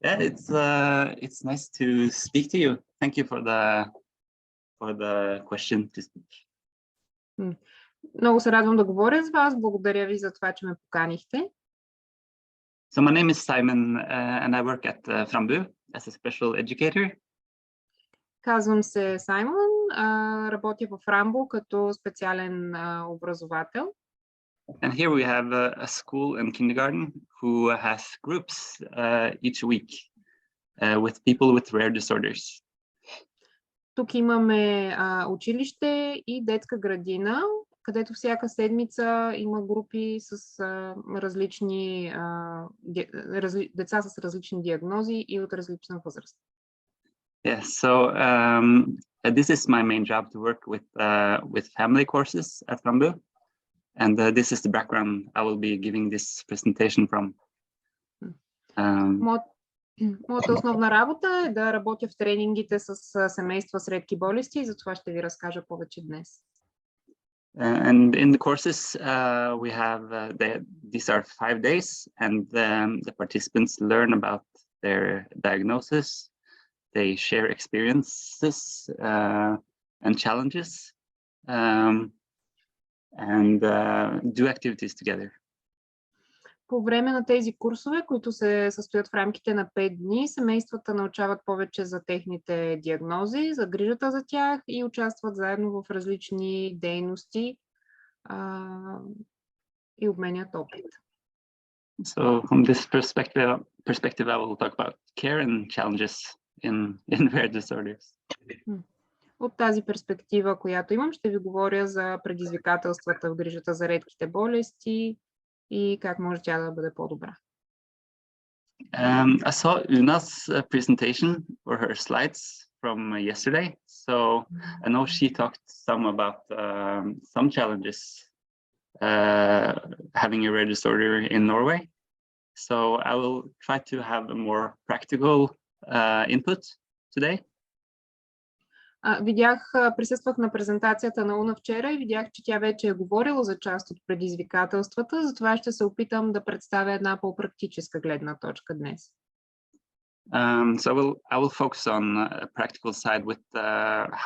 Yeah, it's nice to speak to you. Thank you for the question to speak. Много се радвам да говоря с вас. Благодаря ви за това, че ме поканихте. So my name is Simen, and I work at Frambu as a special educator. Казвам се Саймон, работя в Frambu като специален образовател. And here we have a school and kindergarten who has groups each week with people with rare disorders. Тук имаме училище и детска градина, където всяка седмица има групи с различни деца с различни диагнози и от различна възраст. Yeah, so this is my main job, to work with family courses at Frambu, and this is the background I will be giving this presentation from. Моята основна работа е да работя в тренингите с семейства с редки болести и за това ще ви разкажа повече днес. And in the courses we have these are 5 days, and the participants learn about their diagnosis. They share experiences and challenges, and do activities together. По време на тези курсове, които се състоят в рамките на 5 дни, семействата научават повече за техните диагнози, за грижата за тях и участват заедно в различни дейности и обменят опит. So from this perspective, I will talk about care and challenges in rare disorders. От тази перспектива, която имам, ще ви говоря за предизвикателствата в грижата за редките болести и как може тя да бъде по-добра. I saw Una's presentation or her slides from yesterday, so I know she talked some about some challenges having a rare disorder in Norway. So I will try to have a more practical input today. Присъствах на презентацията на Уна вчера и видях, че тя вече е говорила за част от предизвикателствата, затова ще се опитам да представя една по-практическа гледна точка днес. So I will focus on a practical side with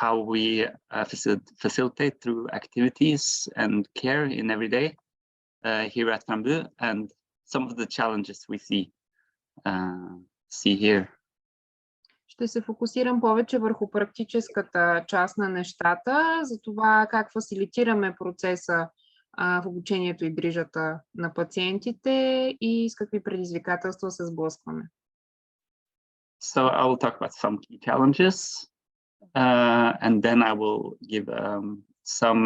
how we facilitate through activities and care in every day here at Frambu, and some of the challenges we see here. Ще се фокусирам повече върху практическата част на нещата, за това как фасилитираме процеса в обучението и грижата на пациентите и с какви предизвикателства се сблъскваме. So I will talk about some key challenges, and then I will give some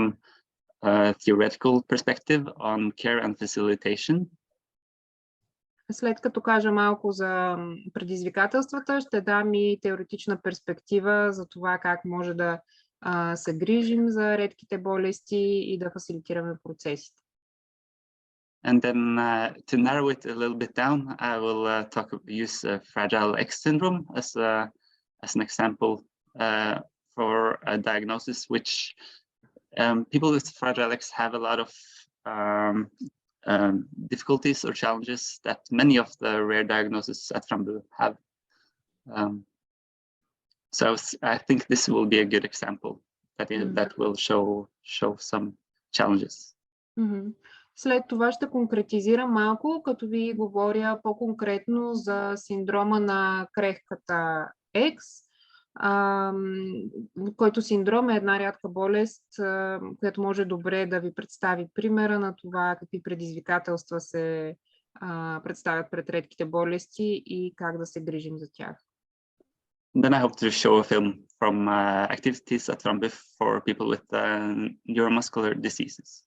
theoretical perspective on care and facilitation. След като кажа малко за предизвикателствата, ще дам и теоретична перспектива за това как може да се грижим за редките болести и да фасилитираме процесите. And then to narrow it a little bit down, I will use Fragile X syndrome as an example for a diagnosis, which people with Fragile X have a lot of difficulties or challenges that many of the rare diagnoses at Frambu have. So I think this will be a good example that will show some challenges. След това ще конкретизирам малко, като ви говоря по-конкретно за синдрома на крехката X, който синдром е една рядка болест, която може добре да ви представи примера на това какви предизвикателства се представят пред редките болести и как да се грижим за тях. Then I hope to show a film from activities at Frambu for people with neuromuscular diseases.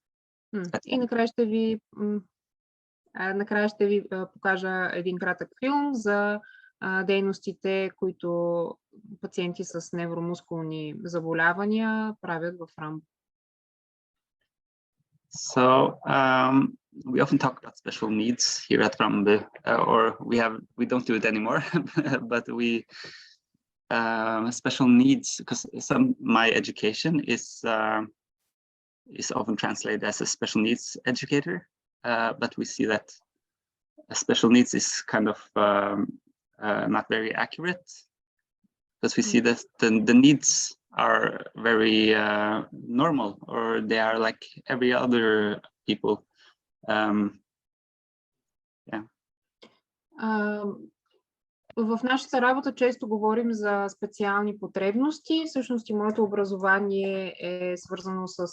И накрая ще ви покажа един кратък филм за дейностите, които пациенти с невромускулни заболявания правят в Frambu. So we often talk about special needs here at Frambu, or we don't do it anymore, but we special needs, because my education is often translated as a special needs educator, but we see that special needs is kind of not very accurate, because we see that the needs are very normal, or they are like every other people. Yeah. В нашата работа често говорим за специални потребности. Всъщност и моето образование е свързано с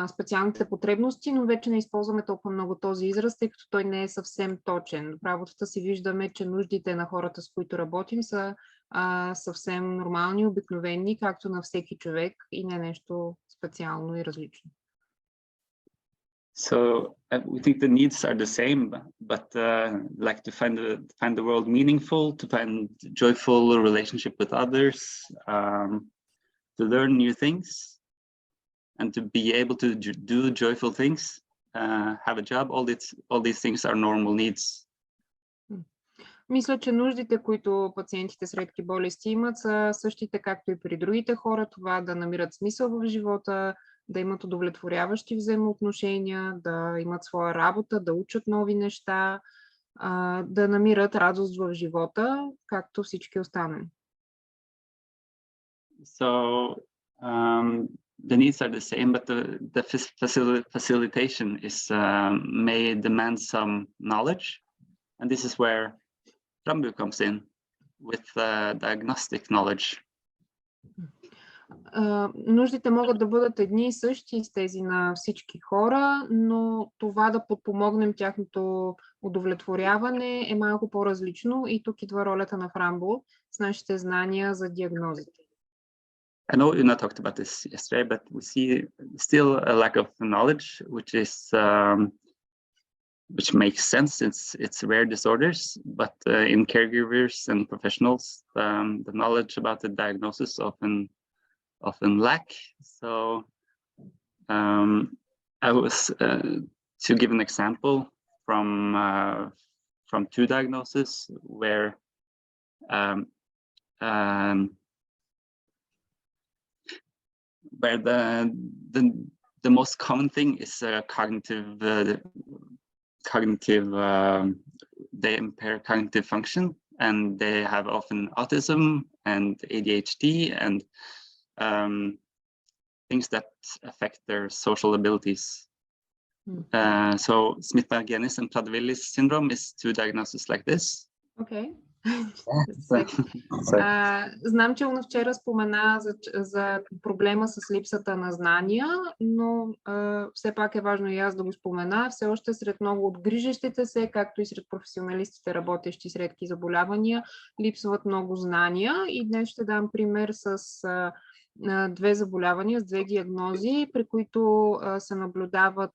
специалните потребности, но вече не използваме толкова много този израз, тъй като той не е съвсем точен. В работата си виждаме, че нуждите на хората, с които работим, са съвсем нормални, обикновени, както на всеки човек, и не нещо специално и различно. So we think the needs are the same, but like to find the world meaningful, to find joyful relationship with others, to learn new things, and to be able to do joyful things, have a job. All these things are normal needs. Мисля, че нуждите, които пациентите с редки болести имат, са същите, както и при другите хора. Това да намират смисъл в живота, да имат удовлетворяващи взаимоотношения, да имат своя работа, да учат нови неща, да намират радост в живота, както всички останали. So the needs are the same, but the facilitation may demand some knowledge, and this is where Frambu comes in with diagnostic knowledge. Нуждите могат да бъдат едни и същи с тези на всички хора, но това да подпомогнем тяхното удовлетворяване е малко по-различно, и тук идва ролята на Frambu с нашите знания за диагнозите. I know you not talked about this yesterday, but we see still a lack of knowledge, which makes sense. It's rare disorders, but in caregivers and professionals, the knowledge about the diagnosis often lack. So I was to give an example from two diagnoses where the most common thing is they impair cognitive function, and they have often autism and ADHD and things that affect their social abilities. So Smith-Magenis and Prader-Willis syndrome is two diagnoses like this. Okay. Знам, че он вчера спомена за проблема с липсата на знания, но все пак е важно и аз да го спомена. Все още сред много от грижещите се, както и сред професионалистите, работещи с редки заболявания, липсват много знания, и днес ще дам пример с две заболявания, с две диагнози, при които се наблюдават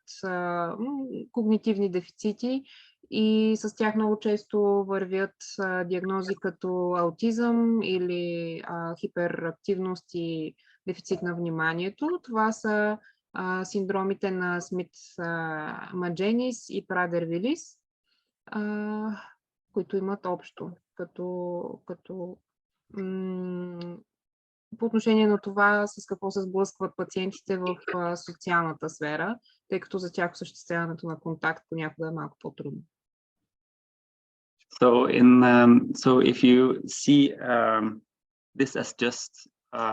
когнитивни дефицити, и с тях много често вървят диагнози като аутизъм или хиперактивност и дефицит на вниманието. Това са синдромите на Смит-Мадженис и Прадер-Вилис, които имат общо като по отношение на това с какво се сблъскват пациентите в социалната сфера, тъй като за тях осъществяването на контакт понякога е малко по-трудно. So if you see this as just a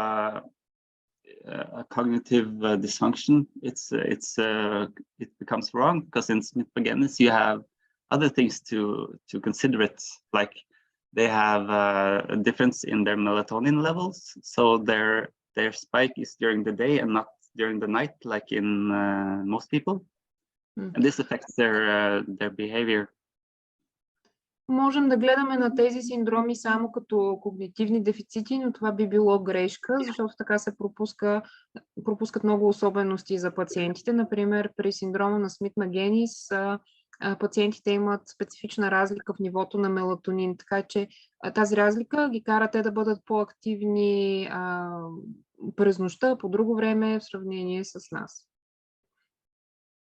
cognitive dysfunction, it becomes wrong, because in Smith-Magenis you have other things to consider it, like they have a difference in their melatonin levels, so their spike is during the day and not during the night, like in most people, and this affects their behavior. Можем да гледаме на тези синдроми само като когнитивни дефицити, но това би било грешка, защото така се пропускат много особености за пациентите. Например, при синдрома на Смит-Магенис пациентите имат специфична разлика в нивото на мелатонин, така че тази разлика ги кара те да бъдат по-активни през нощта, по друго време в сравнение с нас.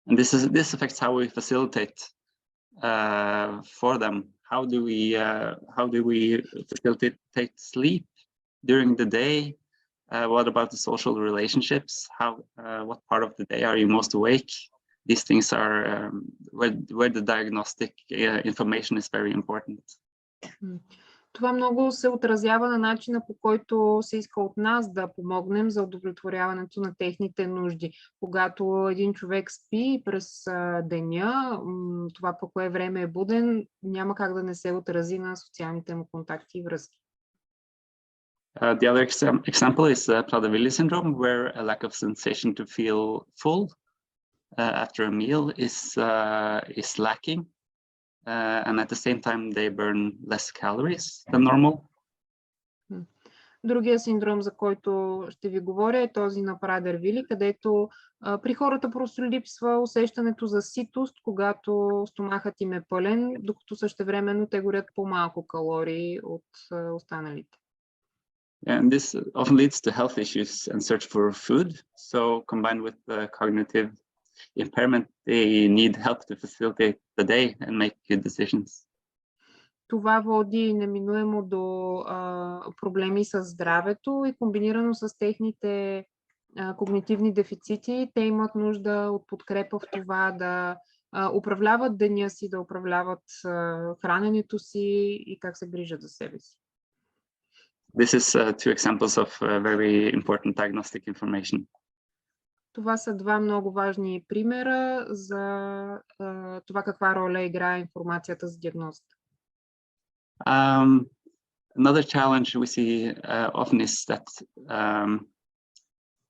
And this affects how we facilitate for them. How do we facilitate sleep during the day? What about the social relationships? What part of the day are you most awake? These things are where the diagnostic information is very important. Това много се отразява на начина, по който се иска от нас да помогнем за удовлетворяването на техните нужди. Когато един човек спи през деня, това по кое време е буден, няма как да не се отрази на социалните му контакти и връзки. The other example is Prader-Willi syndrome, where a lack of sensation to feel full after a meal is lacking. And at the same time, they burn less calories than normal. Другия синдром, за който ще ви говоря, е този на Прадер-Вили, където при хората просто липсва усещането за ситост, когато стомахът им е пълен, докато същевременно те горят по-малко калории от останалите. And this often leads to health issues and search for food. So combined with the cognitive impairment, they need help to facilitate the day and make good decisions. Това води неминуемо до проблеми с здравето и комбинирано с техните когнитивни дефицити, те имат нужда от подкрепа в това да управляват деня си, да управляват храненето си и как се грижат за себе си. This is two examples of very important diagnostic information. Това са два много важни примера за това каква роля играе информацията за диагнозата. Another challenge we see often is that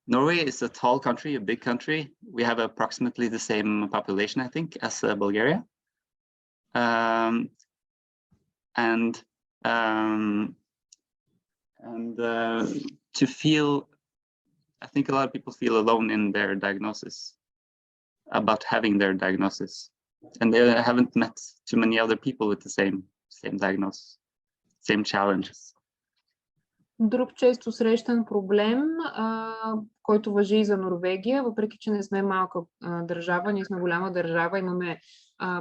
Norway is a tall country, a big country. We have approximately the same population, I think, as Bulgaria. To feel, I think a lot of people feel alone in their diagnosis, about having their diagnosis, and they haven't met too many other people with the same diagnosis, same challenges. Друг често срещан проблем, който важи и за Норвегия, въпреки че не сме малка държава, ние сме голяма държава, имаме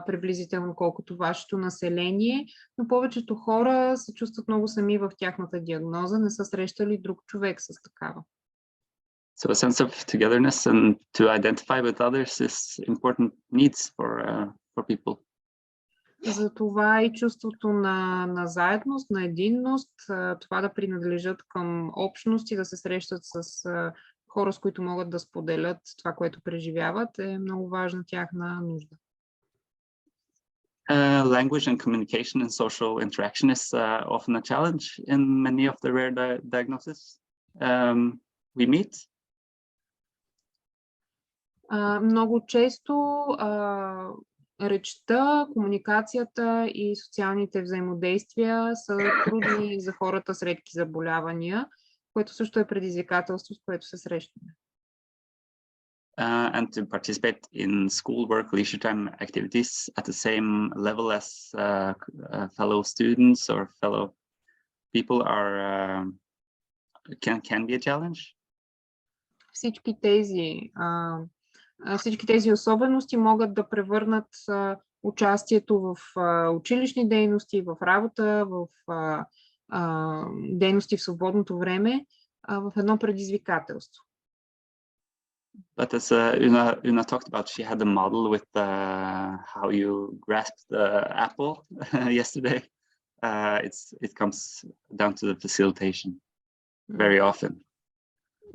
приблизително колкото вашето население, но повечето хора се чувстват много сами в тяхната диагноза, не са срещали друг човек с такава. So a sense of togetherness and to identify with others is important needs for people. Затова и чувството на заедност, на единност, това да принадлежат към общност и да се срещат с хора, с които могат да споделят това, което преживяват, е много важна тяхна нужда. Language and communication and social interaction is often a challenge in many of the rare diagnoses we meet. Много често речта, комуникацията и социалните взаимодействия са трудни за хората с редки заболявания, което също е предизвикателство, с което се срещаме. And to participate in school work, leisure time activities at the same level as fellow students or fellow people can be a challenge. Всички тези особености могат да превърнат участието в училищни дейности, в работа, в дейности в свободното време в едно предизвикателство. But as Una talked about, she had a model with how you grasp the apple yesterday. It comes down to the facilitation very often.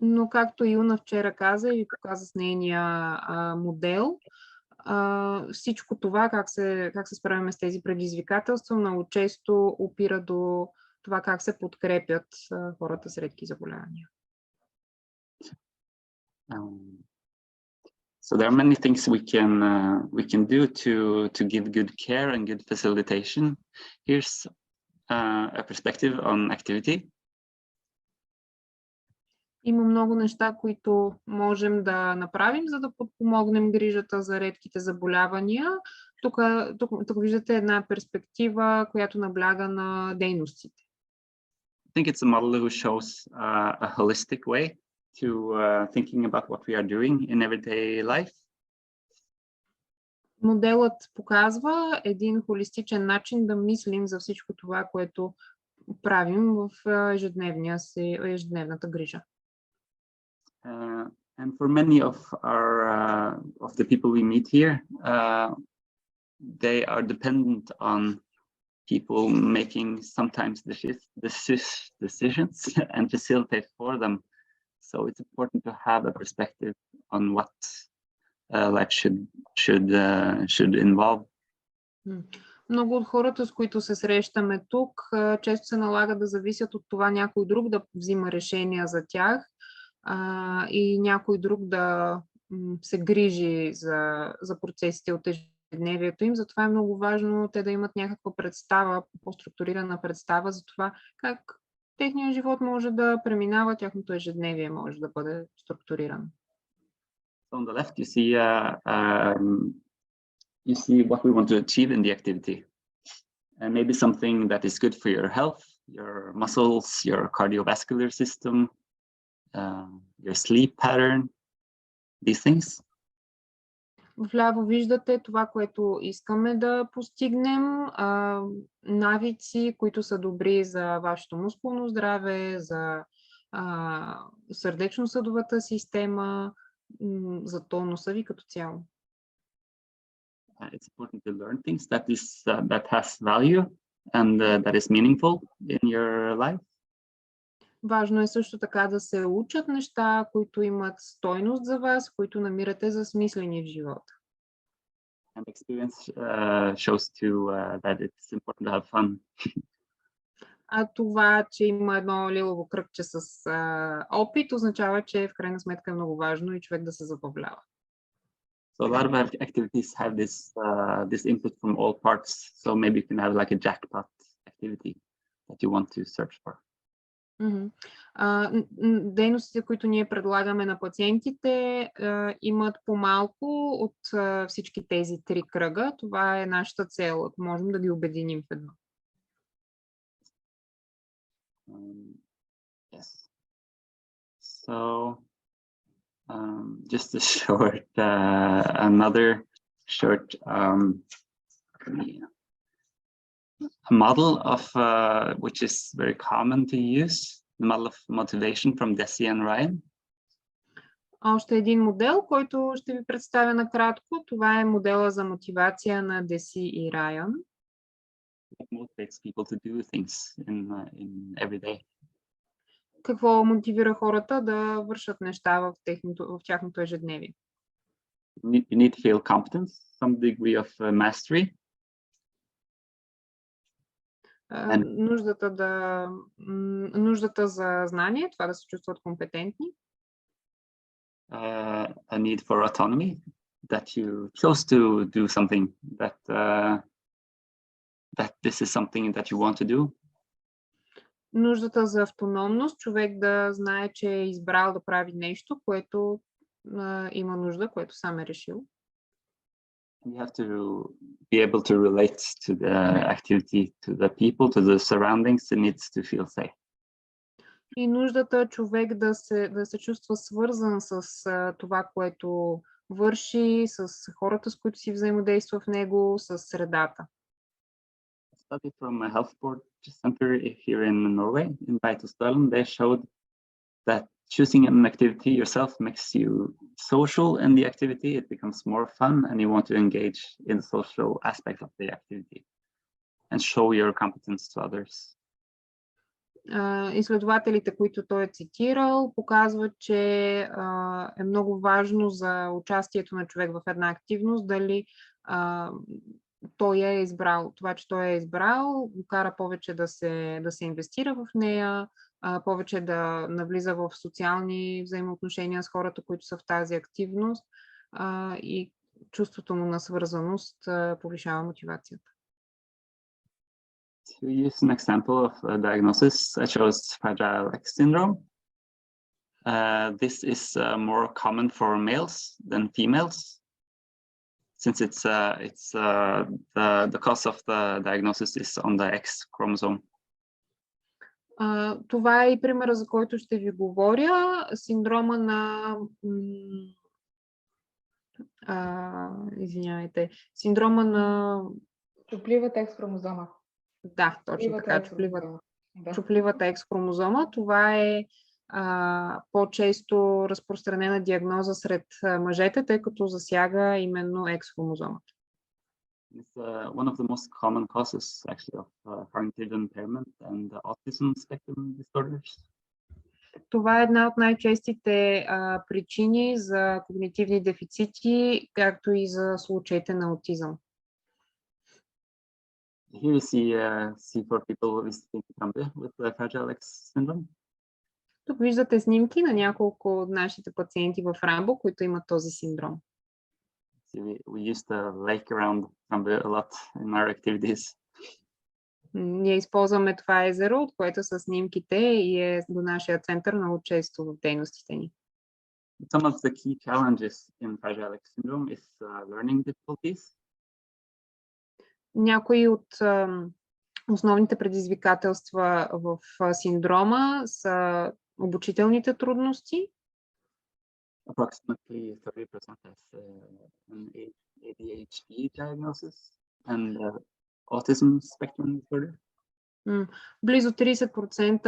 Но както Юна вчера каза и показа с нейния модел, всичко това, как се справяме с тези предизвикателства, много често опира до това как се подкрепят хората с редки заболявания. So there are many things we can do to give good care and good facilitation. Here's a perspective on activity. Има много неща, които можем да направим, за да подпомогнем грижата за редките заболявания. Тук виждате една перспектива, която набляга на дейностите. I think it's a model who shows a holistic way to thinking about what we are doing in everyday life. Моделът показва един холистичен начин да мислим за всичко това, което правим в ежедневната грижа. And for many of the people we meet here, they are dependent on people making sometimes decisions and facilitate for them. So it's important to have a perspective on what life should involve. Много от хората, с които се срещаме тук, често се налага да зависят от това някой друг да взима решения за тях и някой друг да се грижи за процесите от ежедневието им. Затова е много важно те да имат някаква представа, по-структурирана представа за това как техният живот може да преминава, тяхното ежедневие може да бъде структурирано. On the left, you see what we want to achieve in the activity, and maybe something that is good for your health, your muscles, your cardiovascular system, your sleep pattern, these things. Вляво виждате това, което искаме да постигнем, навици, които са добри за вашето мускулно здраве, за сърдечно-съдовата система, за тонуса ви като цяло. It's important to learn things that has value and that is meaningful in your life. Важно е също така да се учат неща, които имат стойност за вас, които намирате за смислени в живота. And experience shows too that it's important to have fun. А това, че има едно лилово кръгче с опит, означава, че в крайна сметка е много важно и човек да се забавлява. So a lot of activities have this input from all parts. So maybe you can have like a jackpot activity that you want to search for. Дейностите, които ние предлагаме на пациентите, имат по-малко от всички тези три кръга. Това е нашата цел, ако можем да ги обединим в едно. Yes. So just a short, another short a model of which is very common to use, the model of motivation from Deci and Ryan. Още един модел, който ще ви представя накратко. Това е модела за мотивация на Дeci и Райан. What motivates people to do things in every day? Какво мотивира хората да вършат неща в тяхното ежедневие? You need to feel competence, some degree of mastery. Нуждата за знание, това да се чувстват компетентни. A need for autonomy, that you chose to do something, that this is something that you want to do. Нуждата за автономност, човек да знае, че е избрал да прави нещо, което има нужда, което сам е решил. You have to be able to relate to the activity, to the people, to the surroundings. It needs to feel safe. И нуждата човек да се чувства свързан с това, което върши, с хората, с които си взаимодейства в него, с средата. Study from a health board center here in Norway, in Specialen, they showed that choosing an activity yourself makes you social in the activity. It becomes more fun and you want to engage in the social aspect of the activity and show your competence to others. Изследователите, които той е цитирал, показват, че е много важно за участието на човек в една активност, дали той е избрал. Това, че той е избрал, го кара повече да се инвестира в нея, повече да навлиза в социални взаимоотношения с хората, които са в тази активност и чувството му на свързаност повишава мотивацията. To use an example of a diagnosis, I chose Fragile X syndrome. This is more common for males than females, since the cause of the diagnosis is on the X chromosome. Това е и примера, за който ще ви говоря. Синдрома на... извинявайте. Синдрома на... Чупливата X хромозома. Да, точно така. Чупливата X хромозома. Това е по-често разпространена диагноза сред мъжете, тъй като засяга именно X хромозомата. It's one of the most common causes, actually, of cognitive impairment and autism spectrum disorders. Това е една от най-честите причини за когнитивни дефицити, както и за случаите на аутизъм. Here you see for people visiting Frambu with the Fragile X syndrome. Тук виждате снимки на няколко от нашите пациенти в Frambu, които имат този синдром. We used to lake around Frambu a lot in our activities. Ние използваме това езеро, от което са снимките и е до нашия център много често в дейностите ни. Some of the key challenges in Fragile X syndrome is learning difficulties. Някои от основните предизвикателства в синдрома са обучителните трудности. Approximately 30% has an ADHD diagnosis and autism spectrum disorder. Близо 30%,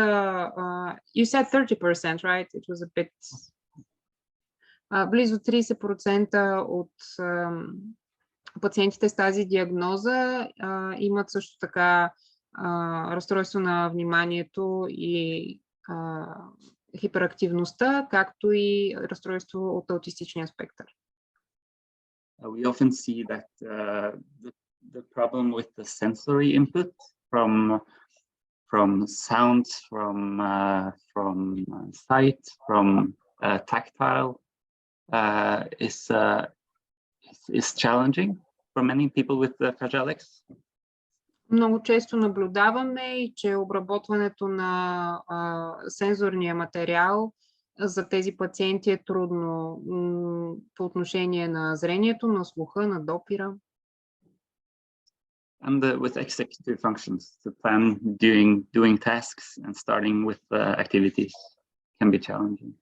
you said 30%, right? It was a bit... Близо 30% от пациентите с тази диагноза имат също така разстройство на вниманието и хиперактивността, както и разстройство от аутистичния спектър. We often see that the problem with the sensory input from sound, from sight, from tactile is challenging for many people with Fragile X. Много често наблюдаваме, че обработването на сензорния материал за тези пациенти е трудно по отношение на зрението, на слуха, на допира. And with executive functions, to plan doing tasks and starting with activities can be challenging.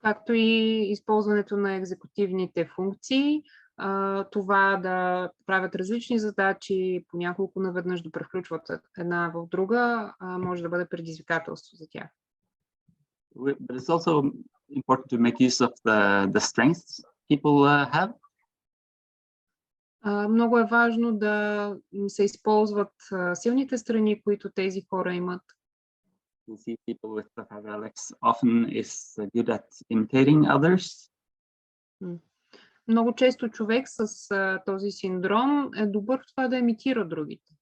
Както и използването на екзекутивните функции, това да правят различни задачи, по няколко наведнъж да превключват една в друга, може да бъде предизвикателство за тях. But it's also important to make use of the strengths people have. Много е важно да се използват силните страни, които тези хора имат. You see people with the Fragile X often is good at imitating others. Много често човек с този синдром е добър в това да имитира другите.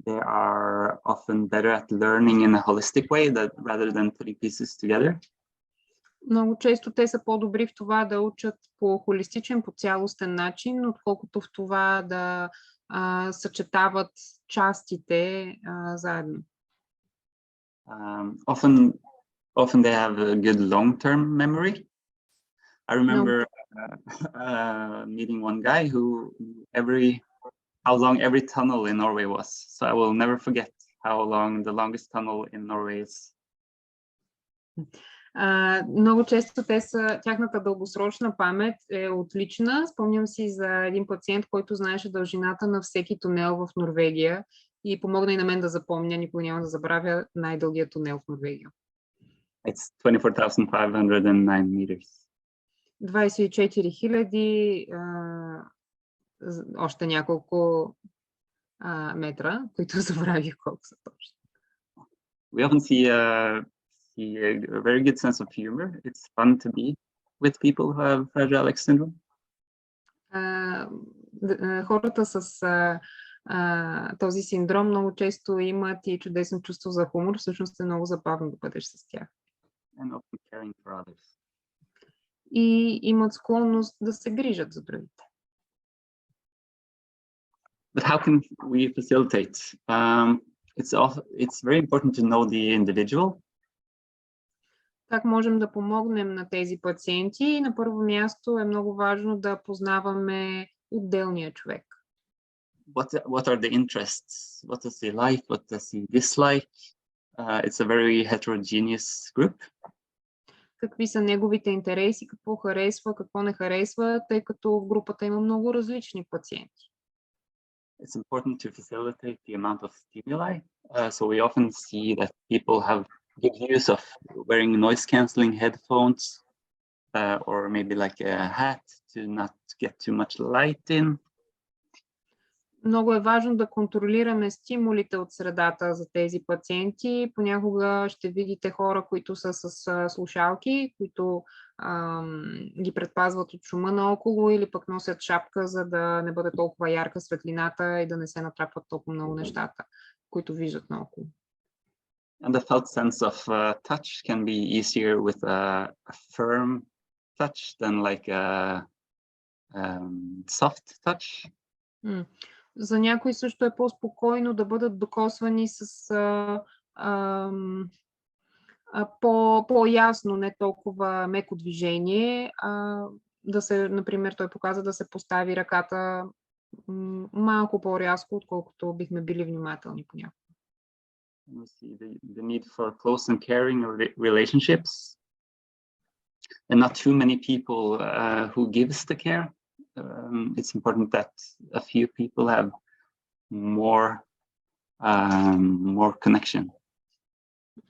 They are often better at learning in a holistic way rather than putting pieces together. Много често те са по-добри в това да учат по холистичен, по цялостен начин, отколкото в това да съчетават частите заедно. Often they have a good long-term memory. I remember meeting one guy who how long every tunnel in Norway was. So I will never forget how long the longest tunnel in Norway is. Много често тяхната дългосрочна памет е отлична. Спомням си за един пациент, който знаеше дължината на всеки тунел в Норвегия и помогна и на мен да запомня, никога няма да забравя най-дългия тунел в Норвегия. It's 24,509 meters. 24 000, още няколко метра, които забравих колко са точно. We often see a very good sense of humor. It's fun to be with people who have Fragile X syndrome. Хората с този синдром много често имат и чудесно чувство за хумор. Всъщност е много забавно да бъдеш с тях. And often caring for others. И имат склонност да се грижат за другите. But how can we facilitate? It's very important to know the individual. Как можем да помогнем на тези пациенти? На първо място е много важно да познаваме отделния човек. What are the interests? What does he like? What does he dislike? It's a very heterogeneous group. Какви са неговите интереси, какво харесва, какво не харесва, тъй като в групата има много различни пациенти. It's important to facilitate the amount of stimuli. So we often see that people have good use of wearing noise-canceling headphones or maybe like a hat to not get too much light in. Много е важно да контролираме стимулите от средата за тези пациенти. Понякога ще видите хора, които са с слушалки, които ги предпазват от шума наоколо или пък носят шапка, за да не бъде толкова ярка светлината и да не се натрапват толкова много нещата, които виждат наоколо. And the felt sense of touch can be easier with a firm touch than like a soft touch. За някои също е по-спокойно да бъдат докосвани с по-ясно, не толкова меко движение. Да се, например, той показа да се постави ръката малко по-рязко, отколкото бихме били внимателни понякога. We see the need for close and caring relationships, and not too many people who gives the care. It's important that a few people have more connection.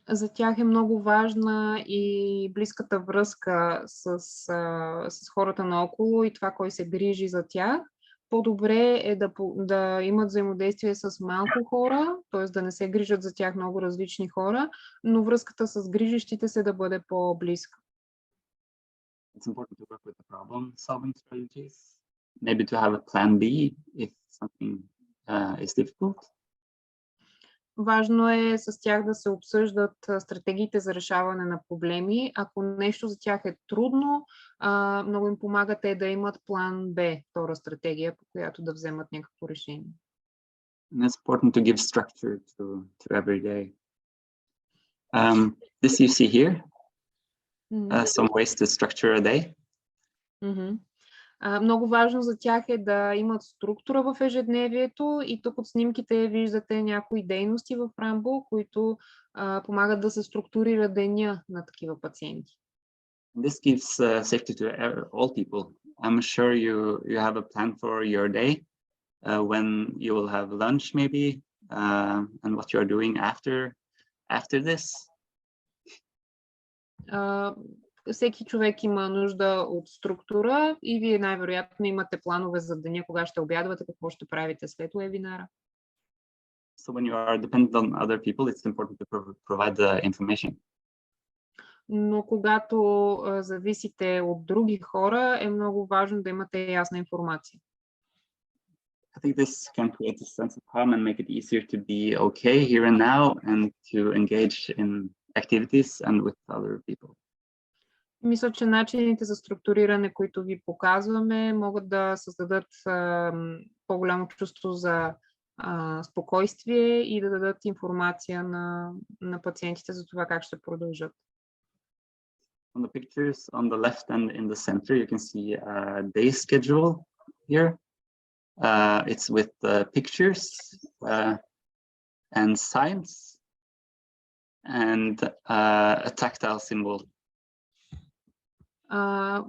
За тях е много важна и близката връзка с хората наоколо и това, кой се грижи за тях. По-добре е да имат взаимодействие с малко хора, т.е. да не се грижат за тях много различни хора, но връзката с грижещите се да бъде по-близка. It's important to work with the problem-solving strategies. Maybe to have a plan B if something is difficult. Важно е с тях да се обсъждат стратегиите за решаване на проблеми. Ако нещо за тях е трудно, много им помага те да имат план Б, втора стратегия, по която да вземат някакво решение. And it's important to give structure to every day. This you see here, some ways to structure a day. Много важно за тях е да имат структура в ежедневието и тук от снимките виждате някои дейности в Frambu, които помагат да се структурира деня на такива пациенти. This gives safety to all people. I'm sure you have a plan for your day, when you will have lunch maybe, and what you are doing after this. Всеки човек има нужда от структура и вие най-вероятно имате планове за деня, кога ще обядвате, какво ще правите след вебинара. So when you are dependent on other people, it's important to provide the information. Но когато зависите от други хора, е много важно да имате ясна информация. I think this can create a sense of calm and make it easier to be okay here and now and to engage in activities and with other people. Мисля, че начините за структуриране, които ви показваме, могат да създадат по-голямо чувство за спокойствие и да дадат информация на пациентите за това как ще продължат. On the pictures on the left and in the center, you can see a day schedule here. It's with pictures and signs and a tactile symbol.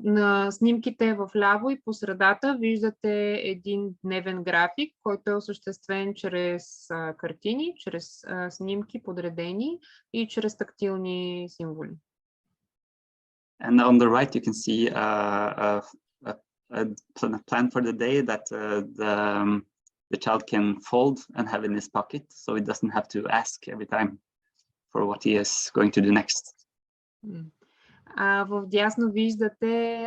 На снимките вляво и по средата виждате един дневен график, който е осъществен чрез картини, чрез снимки подредени и чрез тактилни символи. And on the right, you can see a plan for the day that the child can fold and have in his pocket, so he doesn't have to ask every time for what he is going to do next. В дясно виждате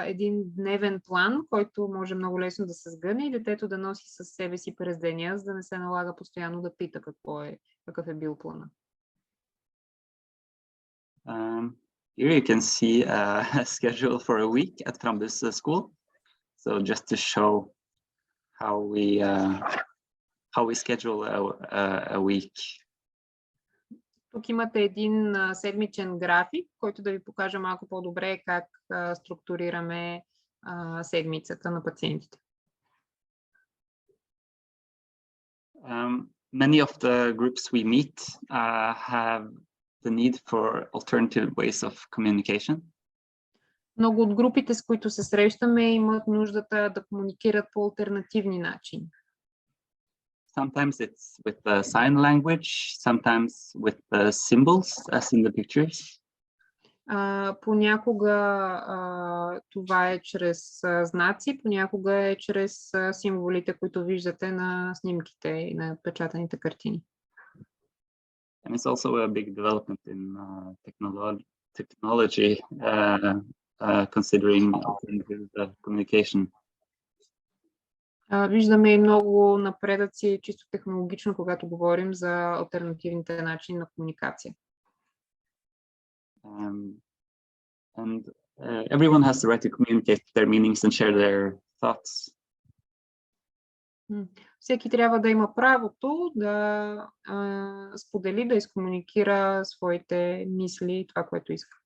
един дневен план, който може много лесно да се сгъне и детето да носи със себе си през деня, за да не се налага постоянно да пита какъв е бил плана. Here you can see a schedule for a week at Frambu's school. So just to show how we schedule a week. Тук имате един седмичен график, който да ви покажа малко по-добре как структурираме седмицата на пациентите. Many of the groups we meet have the need for alternative ways of communication. Много от групите, с които се срещаме, имат нуждата да комуникират по алтернативни начини. Sometimes it's with the sign language, sometimes with the symbols, as in the pictures. Понякога това е чрез знаци, понякога е чрез символите, които виждате на снимките и на печатаните картини. And it's also a big development in technology, considering alternative communication. Виждаме и много напредъци чисто технологично, когато говорим за алтернативните начини на комуникация. And everyone has the right to communicate their meanings and share their thoughts. Всеки трябва да има правото да сподели, да изкомуникира своите мисли и това, което иска.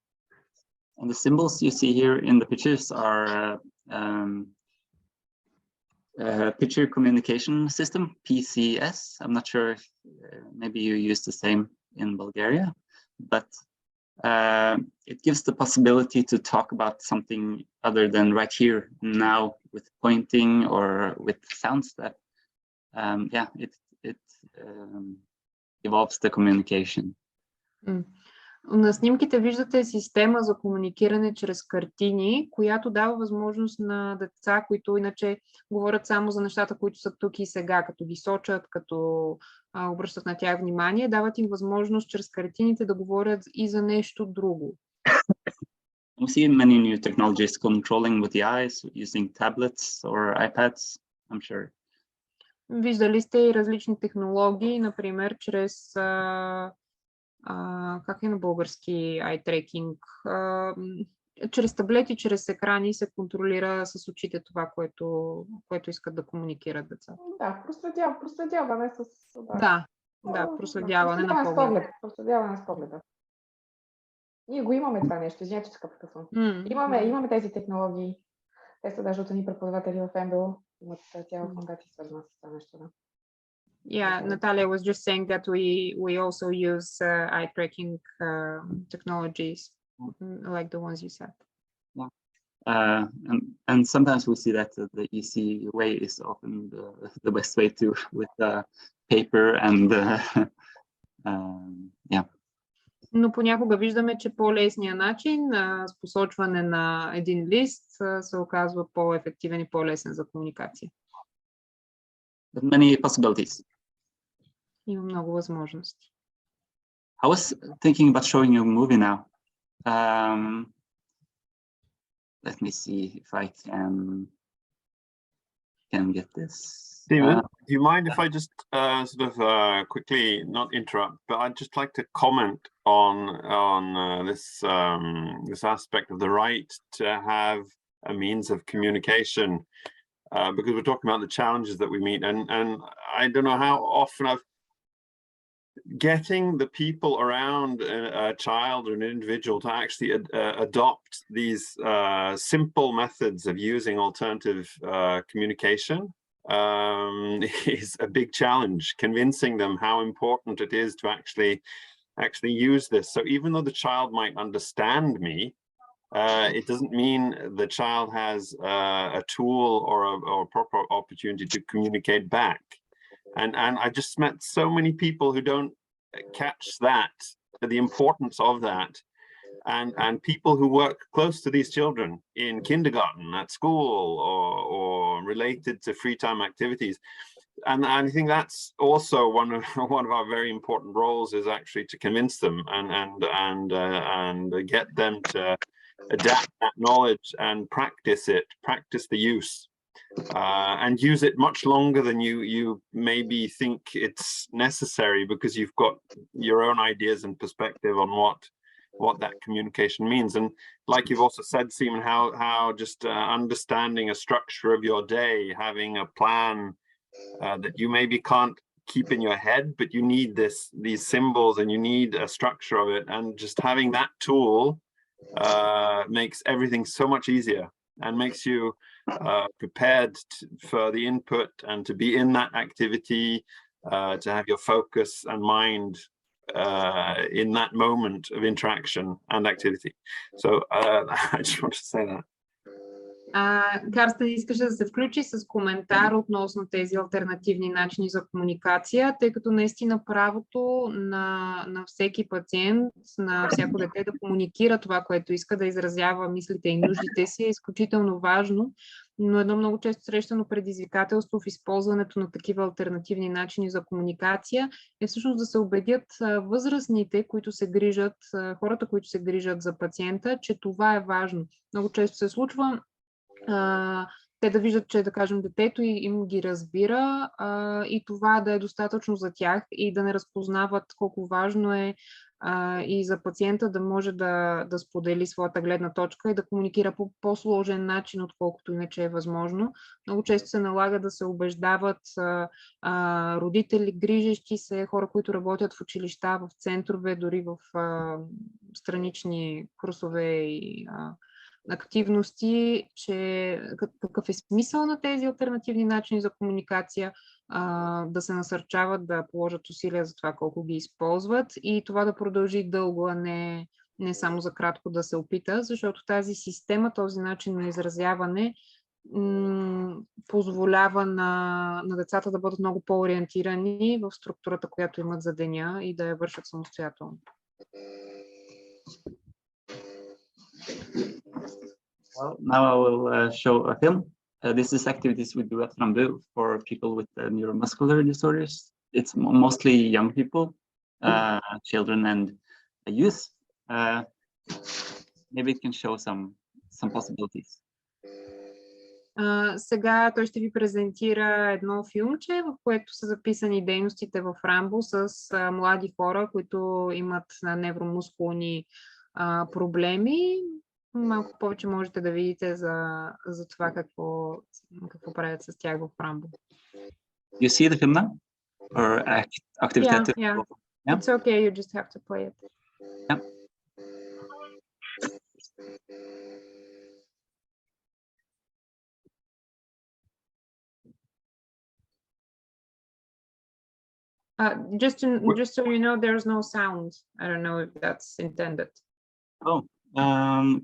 And the symbols you see here in the pictures are picture communication system, PCS. I'm not sure if maybe you use the same in Bulgaria, but it gives the possibility to talk about something other than right here now with pointing or with sounds that it evolves the communication. На снимките виждате система за комуникиране чрез картини, която дава възможност на деца, които иначе говорят само за нещата, които са тук и сега, като ги сочат, като обръщат на тях внимание, дават им възможност чрез картините да говорят и за нещо друго. We see many new technologies controlling with the eyes, using tablets or iPads, I'm sure. Виждали сте и различни технологии, например, чрез как е на български eye tracking, чрез таблети, чрез екрани се контролира с очите това, което искат да комуникират децата. Да, проследяване с... Да, проследяване на погледа. Проследяване с погледа. Ние го имаме това нещо, извиня, че прекъсвам. Имаме тези технологии. Те са даже от едни преподаватели в Frambu, имат цяла фундация свързана с това нещо. Да. Yeah, Natalia was just saying that we also use eye tracking technologies like the ones you said. Yeah. And sometimes we see that the easy way is often the best way to with paper and yeah. Но понякога виждаме, че по-лесният начин с посочване на един лист се оказва по-ефективен и по-лесен за комуникация. But many possibilities. Има много възможности. I was thinking about showing you a movie now. Let me see if I can get this. Simen, do you mind if I just quickly, not interrupt, but I'd just like to comment on this aspect of the right to have a means of communication, because we're talking about the challenges that we meet, and I don't know how often getting the people around a child or an individual to actually adopt these simple methods of using alternative communication is a big challenge, convincing them how important it is to actually use this. So even though the child might understand me, it doesn't mean the child has a tool or a proper opportunity to communicate back. And I just met so many people who don't catch that, the importance of that, and people who work close to these children in kindergarten, at school, or related to free time activities. And I think that's also one of our very important roles, is actually to convince them and get them to adapt that knowledge and practice the use. And use it much longer than you maybe think it's necessary, because you've got your own ideas and perspective on what that communication means. And like you've also said, Simen, how just understanding a structure of your day, having a plan that you maybe can't keep in your head, but you need these symbols and you need a structure of it, and just having that tool makes everything so much easier and makes you prepared for the input and to be in that activity, to have your focus and mind in that moment of interaction and activity. So I just want to say that. Карстен искаше да се включи с коментар относно тези алтернативни начини за комуникация, тъй като наистина правото на всеки пациент, на всяко дете да комуникира това, което иска, да изразява мислите и нуждите си, е изключително важно, но едно много често срещано предизвикателство в използването на такива алтернативни начини за комуникация е всъщност да се убедят възрастните, които се грижат, хората, които се грижат за пациента, че това е важно. Много често се случва те да виждат, че, да кажем, детето им ги разбира и това да е достатъчно за тях и да не разпознават колко важно е и за пациента да може да сподели своята гледна точка и да комуникира по по-сложен начин, отколкото иначе е възможно. Много често се налага да се убеждават родители, грижещи се, хора, които работят в училища, в центрове, дори в странични курсове и активности, че какъв е смисъл на тези алтернативни начини за комуникация, да се насърчават да положат усилия за това колко ги използват и това да продължи дълго, а не само за кратко да се опита, защото тази система, този начин на изразяване позволява на децата да бъдат много по-ориентирани в структурата, която имат за деня и да я вършат самостоятелно. Well, now I will show a film. This is activities we do at Frambu for people with neuromuscular disorders. It's mostly young people, children and youth. Maybe it can show some possibilities. Сега той ще ви презентира едно филмче, в което са записани дейностите в Frambu с млади хора, които имат невромускулни проблеми. Малко повече можете да видите за това какво правят с тях в Frambu. You see the film now? Or activität? Yeah. It's okay, you just have to play it. Yeah. Just so you know, there's no sound. I don't know if that's intended. Oh.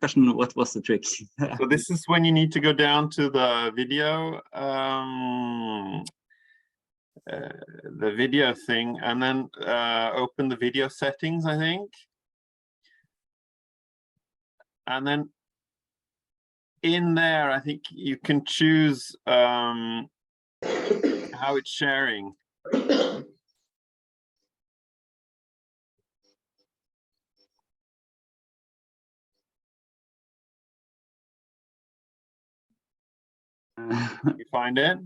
Question, what was the trick? So this is when you need to go down to the video thing and then open the video settings, I think. And then in there, I think you can choose how it's sharing. You find it?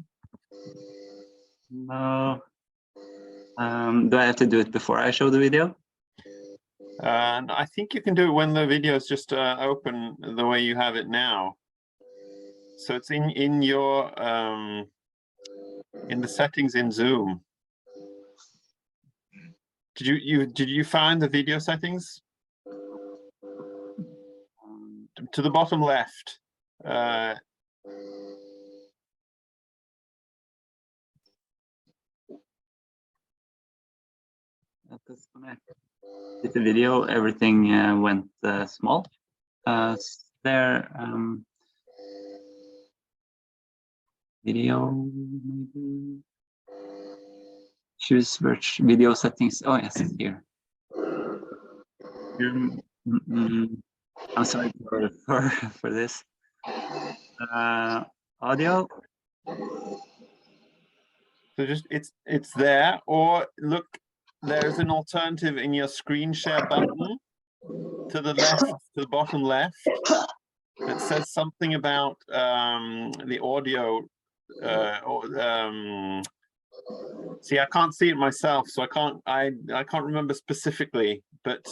No. Do I have to do it before I show the video? I think you can do it when the video is just open the way you have it now. So it's in your in the settings in Zoom. Did you find the video settings? To the bottom left. Because when I did the video, everything went small. There, video, maybe choose video settings. Oh yes, it's here. I'm sorry for this. Audio. So just it's there, or look. There's an alternative in your screen share button to the left, to the bottom left, that says something about the audio. See, I can't see it myself, so I can't remember specifically, but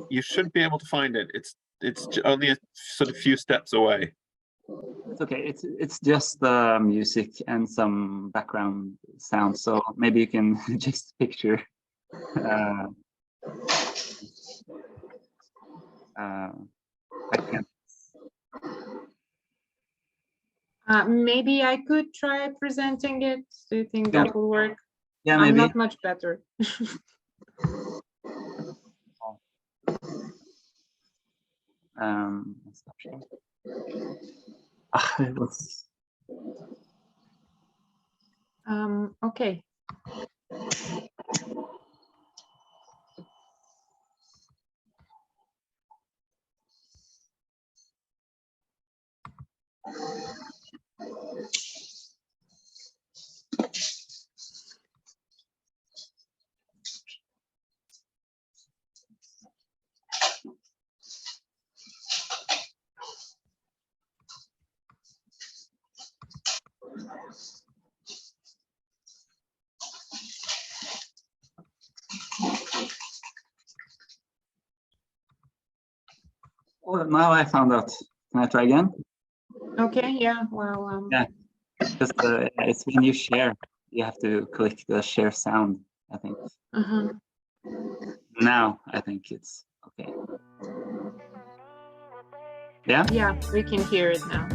you should be able to find it. It's only a sort of few steps away. It's okay. It's just music and some background sound. So maybe you can just picture. I can't. Maybe I could try presenting it. Do you think that will work? Yeah, maybe. I'm not much better. It was... Okay. Oh, now I found out. Can I try again? Okay, yeah, well, Yeah, because it's when you share, you have to click the share sound, I think. Now I think it's okay. Yeah? Yeah, we can hear it now.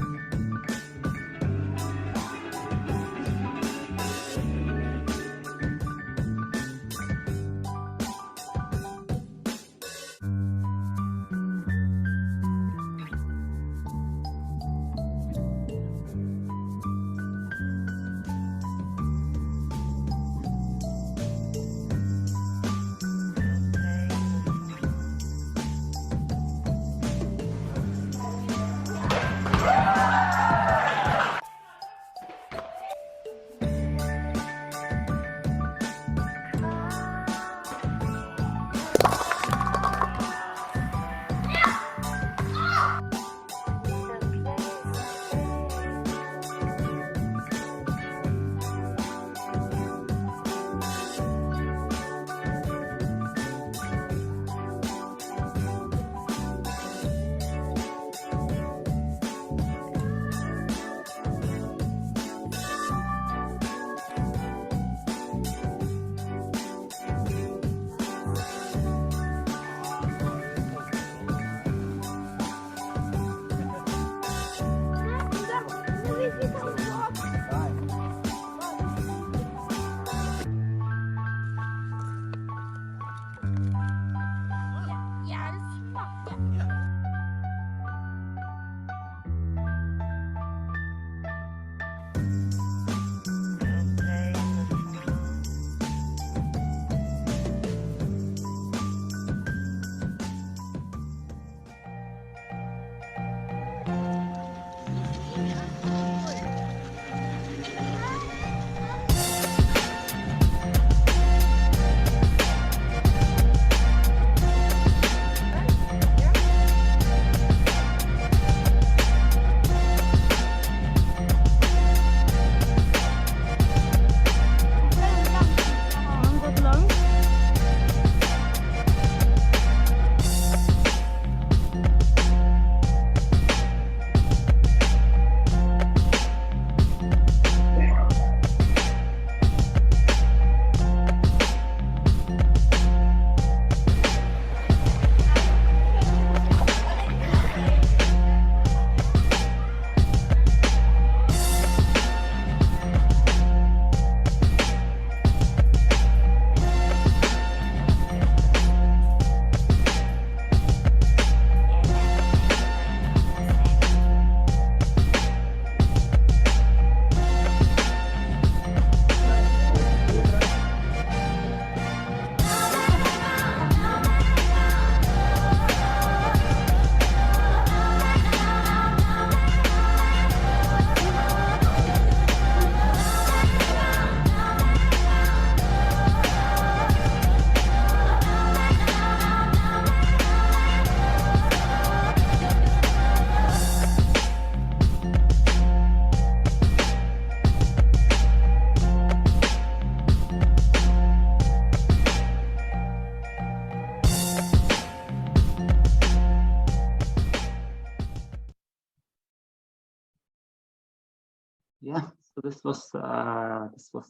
Yeah, so this was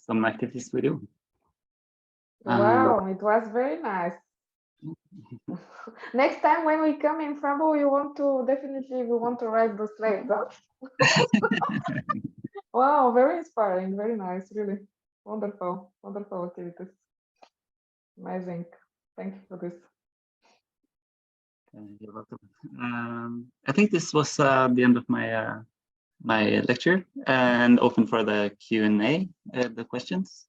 some activities we do. Wow, it was very nice. Next time when we come in Frambu, we want to ride the sled. Wow, very inspiring, very nice, really wonderful activities. Amazing. Thank you for this. You're welcome. I think this was the end of my my lecture, and open for the Q&A, the questions,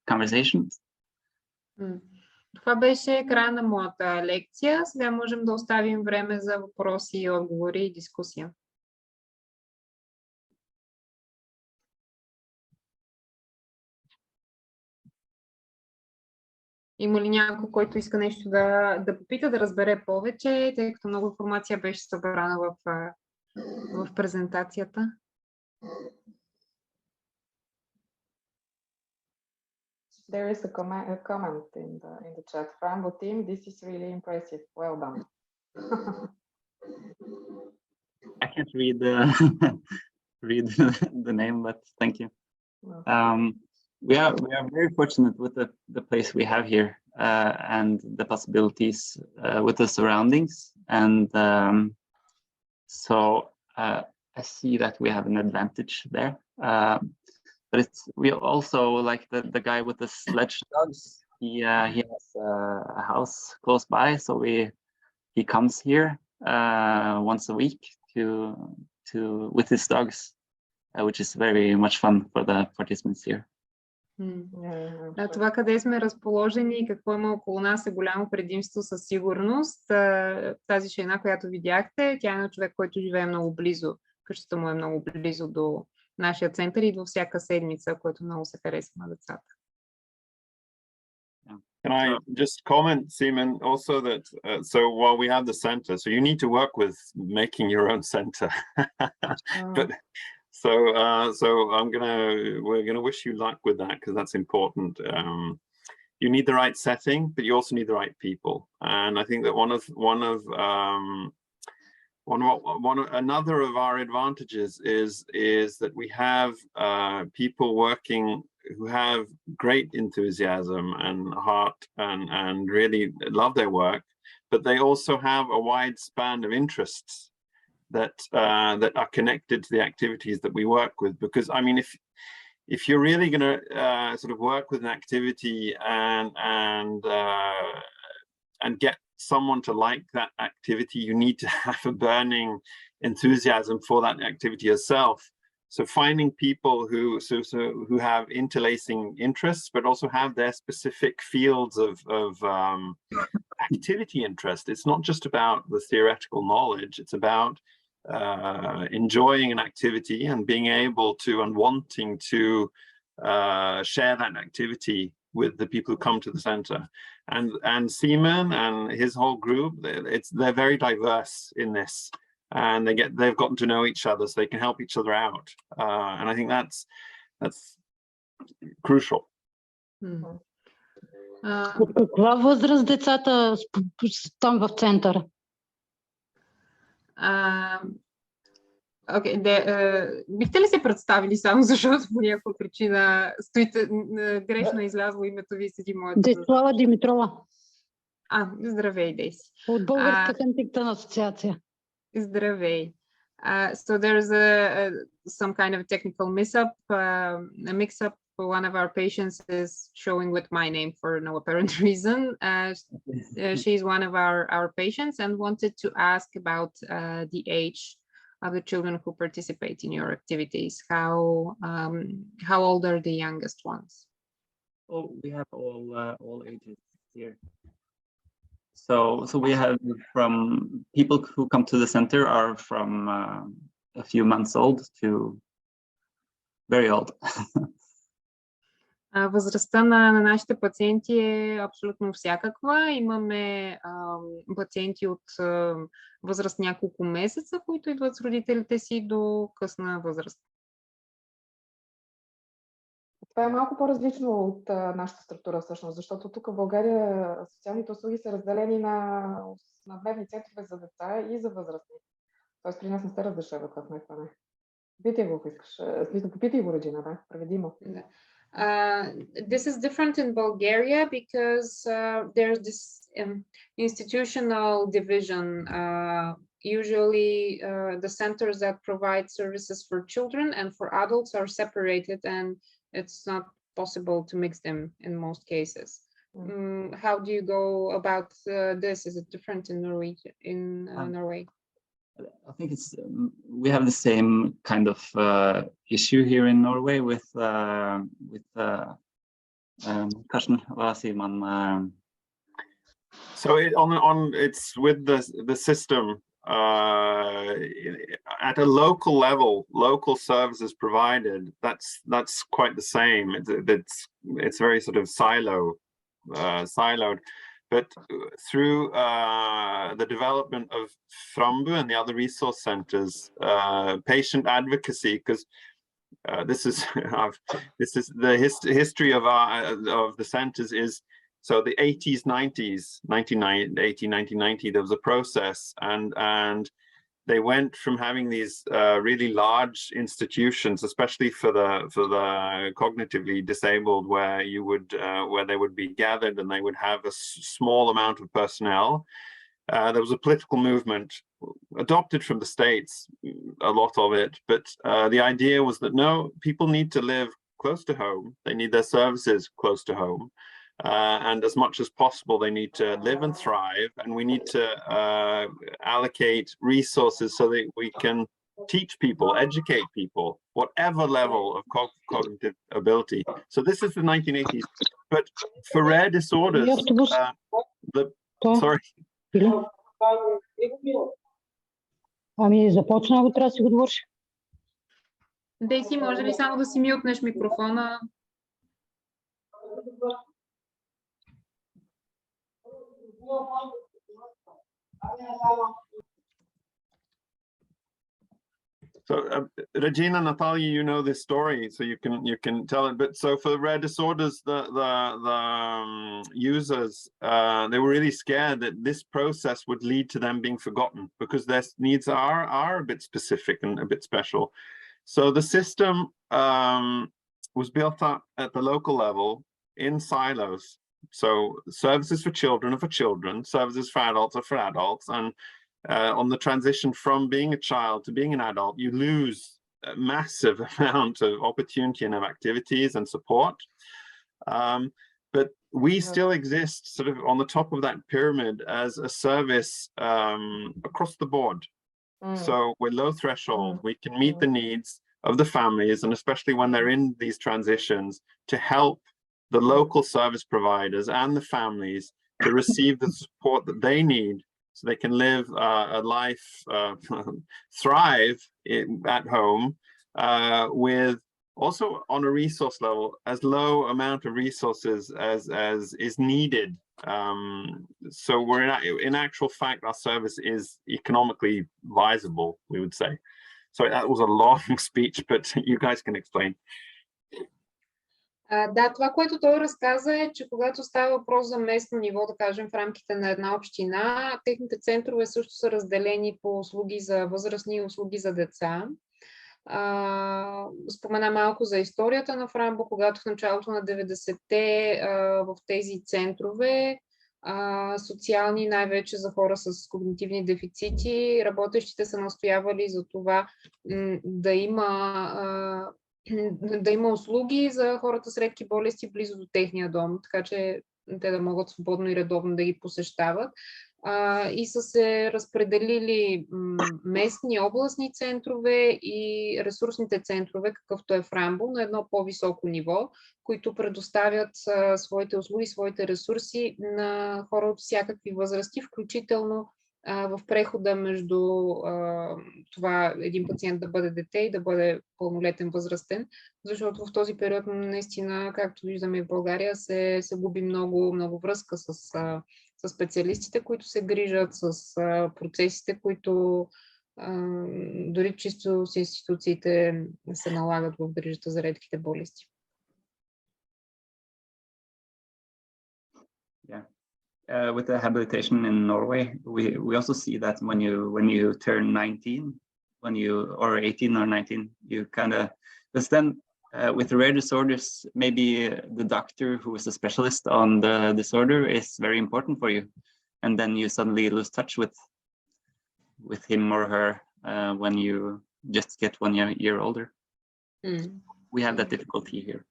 conversations. Това беше края на моята лекция. Сега можем да оставим време за въпроси и отговори и дискусия. Има ли някой, който иска нещо да попита, да разбере повече, тъй като много информация беше събрана в презентацията? There is a comment in the chat. Frambu team, this is really impressive. Well done. I can't read the name, but thank you. We are very fortunate with the place we have here, and the possibilities with the surroundings, and so I see that we have an advantage there. But we also, like the guy with the sledge dogs, he has a house close by, so he comes here once a week to with his dogs, which is very much fun for the participants here. Това, къде сме разположени и какво има около нас, е голямо предимство със сигурност. Тази жена, която видяхте, тя е човек, който живее много близо. Къщата му е много близо до нашия център и идва всяка седмица, което много се харесва на децата. Can I just comment, Simen, also that so while we have the center, so you need to work with making your own center. But so we're gonna wish you luck with that, because that's important. You need the right setting, but you also need the right people. And I think that another of our advantages is that we have people working who have great enthusiasm and heart and really love their work, but they also have a wide span of interests that are connected to the activities that we work with. Because I mean, if you're really going to sort of work with an activity and get someone to like that activity, you need to have a burning enthusiasm for that activity yourself. So finding people who have interlacing interests, but also have their specific fields of activity interest. It's not just about the theoretical knowledge. It's about enjoying an activity and being able to and wanting to share that activity with the people who come to the center. And Simen and his whole group, they're very diverse in this, and they've gotten to know each other, so they can help each other out. And I think that's crucial. Каква възраст децата там в центъра? Бихте ли се представили само, защото по някаква причина грешно излязло името ви седи моето... Десислава Димитрова. Здравей, Деси. От Българска хантингтън асоциация. Здравей. So there's some kind of technical a mix-up. One of our patients is showing with my name for no apparent reason. She's one of our patients and wanted to ask about the age of the children who participate in your activities. How old are the youngest ones? Oh, we have all ages here. So we have from people who come to the center are from a few months old to very old. Възрастта на нашите пациенти е абсолютно всякаква. Имаме пациенти от възраст няколко месеца, които идват с родителите си, до късна възраст. Това е малко по-различно от нашата структура всъщност, защото тук в България социалните услуги са разделени на дневни центрове за деца и за възрастни. Тоест при нас не се разрешава това вместване. Попитай го, ако искаш. Попитай го, Реджина, да, преведи му. This is different in Bulgaria because there's this institutional division. Usually the centers that provide services for children and for adults are separated, and it's not possible to mix them in most cases. How do you go about this? Is it different in Norway? I think it's we have the same kind of issue here in Norway with Karsten, hva sier man? So it's with the system at a local level, local services provided. That's quite the same. It's very sort of siloed. But through the development of Frambu and the other resource centers, patient advocacy, because this is the history of the centers is, so the 80s, 90s, 1990, there was a process, and they went from having these really large institutions, especially for the cognitively disabled, where they would be gathered and they would have a small amount of personnel. There was a political movement adopted from the States, a lot of it, but the idea was that no, people need to live close to home. They need their services close to home. And as much as possible, they need to live and thrive, and we need to allocate resources so that we can teach people, educate people, whatever level of cognitive ability. So this is the 1980s. But for rare disorders, sorry. Ами започна, ако трябва да си го довърши. Деси, може ли само да си мютнеш микрофона? So Regina, Natalia, you know this story, so you can tell it. But so for rare disorders, the users they were really scared that this process would lead to them being forgotten, because their needs are a bit specific and a bit special. So the system was built up at the local level in silos. So services for children are for children, services for adults are for adults, and on the transition from being a child to being an adult, you lose a massive amount of opportunity and of activities and support. But we still exist sort of on the top of that pyramid as a service across the board. So we're low threshold. We can meet the needs of the families, and especially when they're in these transitions, to help the local service providers and the families to receive the support that they need so they can live a life, thrive at home, with also on a resource level, as low amount of resources as is needed. So we're in actual fact, our service is economically viable, we would say. So that was a long speech, but you guys can explain. Да, това, което той разказа е, че когато става въпрос за местно ниво, да кажем в рамките на една община, техните центрове също са разделени по услуги за възрастни и услуги за деца. Спомена малко за историята на Фрамбу, когато в началото на 90-те в тези центрове, социални, най-вече за хора с когнитивни дефицити, работещите са настоявали за това да има услуги за хората с редки болести близо до техния дом, така че те да могат свободно и редовно да ги посещават. И са се разпределили местни областни центрове и ресурсните центрове, какъвто е Фрамбу, на едно по-високо ниво, които предоставят своите услуги, своите ресурси на хора от всякакви възрасти, включително в прехода между това един пациент да бъде дете и да бъде пълнолетен възрастен, защото в този период наистина, както виждаме в България, се губи много връзка с специалистите, които се грижат, с процесите, които дори чисто с институциите се налагат в грижата за редките болести. With the habilitation in Norway, we also see that when you turn 19, or 18 or 19, you kind of, because then with the rare disorders, maybe the doctor who is a specialist on the disorder is very important for you, and then you suddenly lose touch with him or her when you just get 1 year older. We have that difficulty here.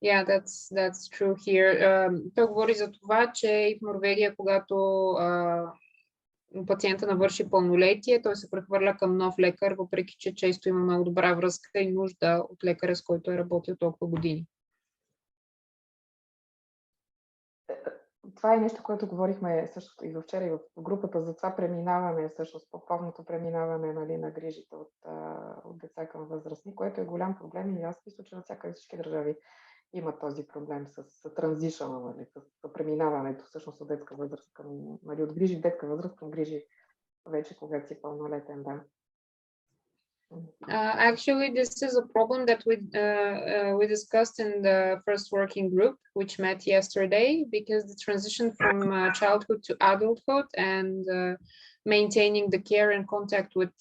Yeah, that's true here. Той говори за това, че и в Норвегия, когато пациента навърши пълнолетие, той се прехвърля към нов лекар, въпреки че често има много добра връзка и нужда от лекаря, с който е работил толкова години. Това е нещо, което говорихме също и вчера и в групата, за това преминаване, всъщност повторното преминаване, нали, на грижите от деца към възрастни, което е голям проблем и аз мисля, че навсякъде всички държави имат този проблем с транзишъна, нали, с преминаването всъщност от детска възраст към, нали, от грижи в детска възраст към грижи вече когато си пълнолетен, да. Actually, this is a problem that we discussed in the first working group, which met yesterday, because the transition from childhood to adulthood and maintaining the care and contact with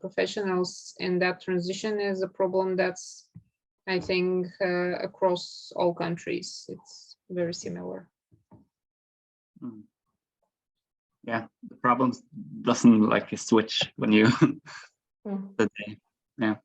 professionals in that transition is a problem that's, I think, across all countries. It's very similar. Yeah, the problem doesn't like switch when you the day. Yeah.